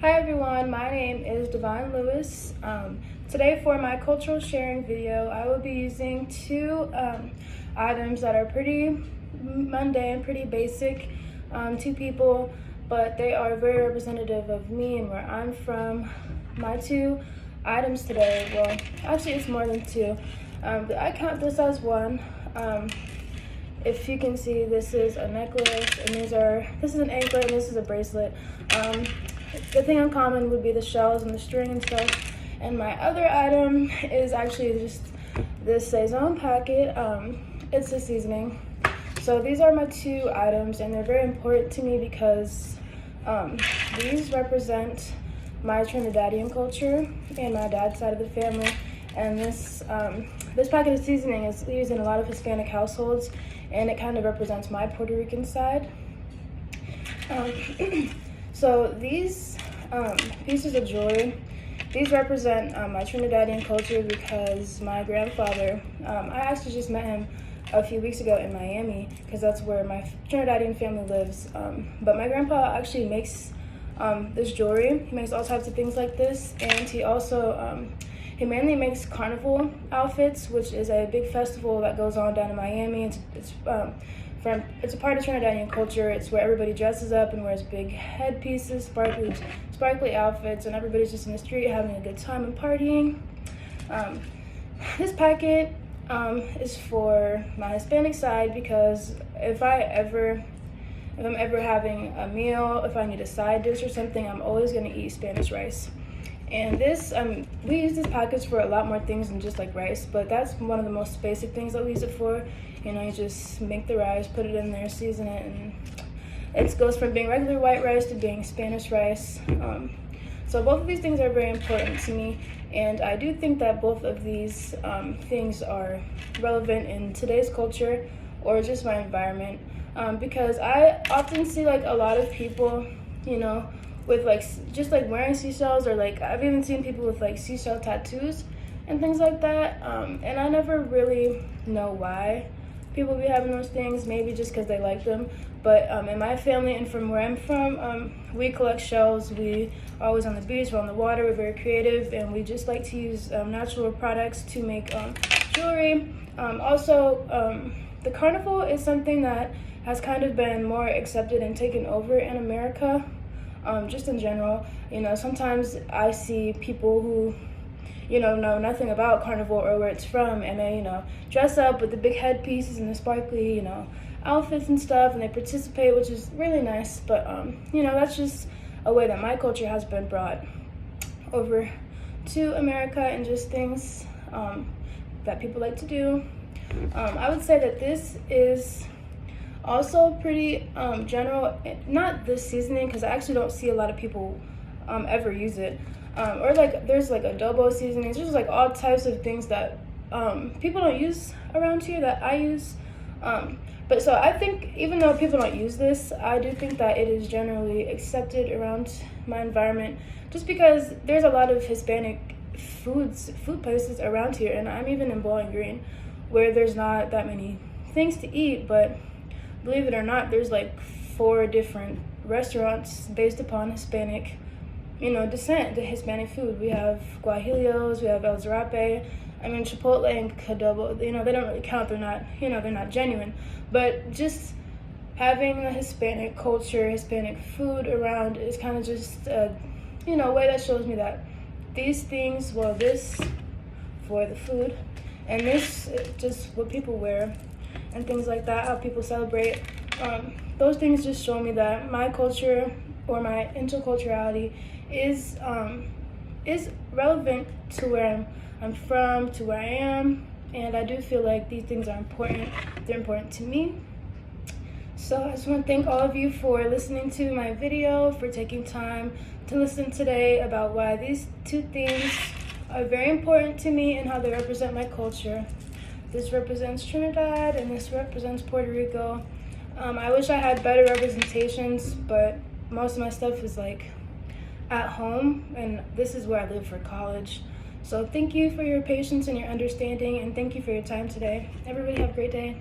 Hi everyone, my name is Devon Lewis. Today for my cultural sharing video, I will be using two items that are pretty mundane, pretty basic to people, but they are very representative of me and where I'm from. My two items today, well, actually it's more than two, but I count this as one. If you can see, this is a necklace, and this is an anklet, and this is a bracelet. The thing in common would be the shells and the string and stuff. And my other item is actually just this Saison packet. It's a seasoning. So these are my two items, and they're very important to me because these represent my Trinidadian culture and my dad's side of the family. And this packet of seasoning is used in a lot of Hispanic households, and it kind of represents my Puerto Rican side. So these pieces of jewelry, these represent my Trinidadian culture because my grandfather, I actually just met him a few weeks ago in Miami because that's where my Trinidadian family lives. But my grandpa actually makes this jewelry. He makes all types of things like this, and he also he mainly makes carnival outfits, which is a big festival that goes on down in Miami. It's a part of Trinidadian culture. It's where everybody dresses up and wears big headpieces, sparkly outfits, and everybody's just in the street having a good time and partying. This packet is for my Hispanic side because if I'm ever having a meal, if I need a side dish or something, I'm always gonna eat Spanish rice. And this, we use these packets for a lot more things than just like rice, but that's one of the most basic things that we use it for. You know, you just make the rice, put it in there, season it, and it goes from being regular white rice to being Spanish rice. So both of these things are very important to me, and I do think that both of these things are relevant in today's culture or just my environment, because I often see like a lot of people, you know, with like just like wearing seashells, or like I've even seen people with like seashell tattoos and things like that, and I never really know why people be having those things. Maybe just because they like them, but in my family and from where I'm from, we collect shells. We are always on the beach, we're on the water, we're very creative, and we just like to use natural products to make jewelry. Also, the carnival is something that has kind of been more accepted and taken over in America. Just in general, you know, sometimes I see people who, you know nothing about carnival or where it's from, and they, you know, dress up with the big headpieces and the sparkly, you know, outfits and stuff, and they participate, which is really nice. But you know, that's just a way that my culture has been brought over to America, and just things that people like to do. I would say that this is also pretty general, not this seasoning, because I actually don't see a lot of people ever use it. Or like there's like adobo seasonings, there's like all types of things that people don't use around here that I use. But so I think even though people don't use this, I do think that it is generally accepted around my environment, just because there's a lot of Hispanic food places around here, and I'm even in Bowling Green, where there's not that many things to eat, but believe it or not, there's like 4 different restaurants based upon Hispanic, you know, descent, the Hispanic food. We have Guajillos, we have El Zarape. I mean, Chipotle and Cadobo, you know, they don't really count. They're not, you know, they're not genuine. But just having the Hispanic culture, Hispanic food around is kind of just, you know, a way that shows me that these things, well, this for the food, and this just what people wear and things like that, how people celebrate. Those things just show me that my culture or my interculturality is relevant to where I'm from, to where I am, and I do feel like these things are important. They're important to me. So I just want to thank all of you for listening to my video, for taking time to listen today about why these two things are very important to me and how they represent my culture. This represents Trinidad, and this represents Puerto Rico. I wish I had better representations, but most of my stuff is like at home, and this is where I live for college. So thank you for your patience and your understanding, and thank you for your time today. Everybody have a great day.